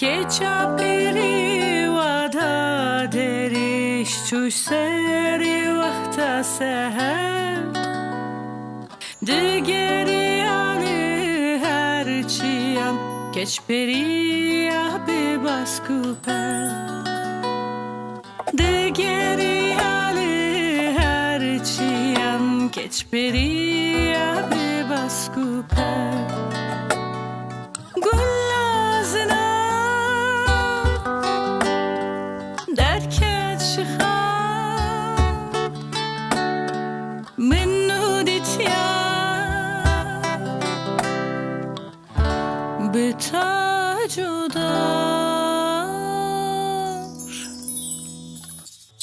Keça peri vada deriş çuş seri vakta seher Digeri ali her çiyan Keç peri abi baskı per Digeri ali her çiyan Keç peri abi baskı per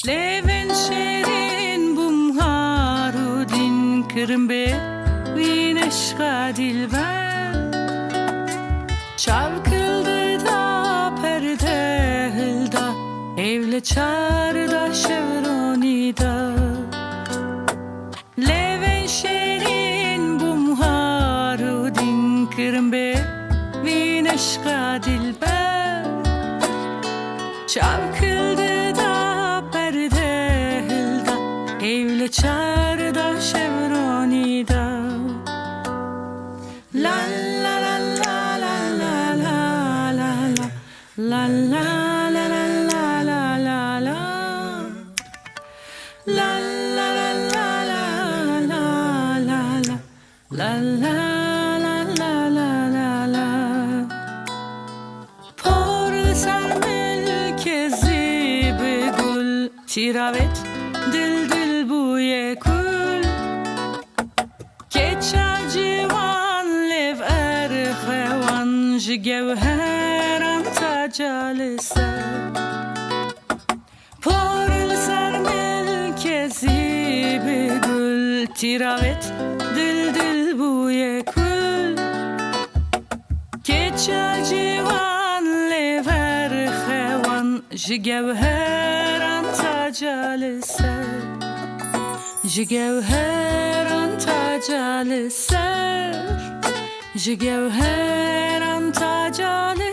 Leven şerin bumharudin kırmbe Vineşka dilber Çavkıldı da perde hılda Evle çarda şevronida Leven şerin bumharudin kırmbe Vineşka dilber Çavkıldı da perde hılda Evle çarda şevronida La la la la la la la la La la la la la la la la La la la la la la la La la Tiravet dil dil bu yekul Keça civan lev erxevan Jgevheran tacalise Porl sermel kezi begul Tiravet dil dil bu yekul Keça civan lev erxevan Jgevheran tacalise Jgevheran tacalise Jgevheran tacalise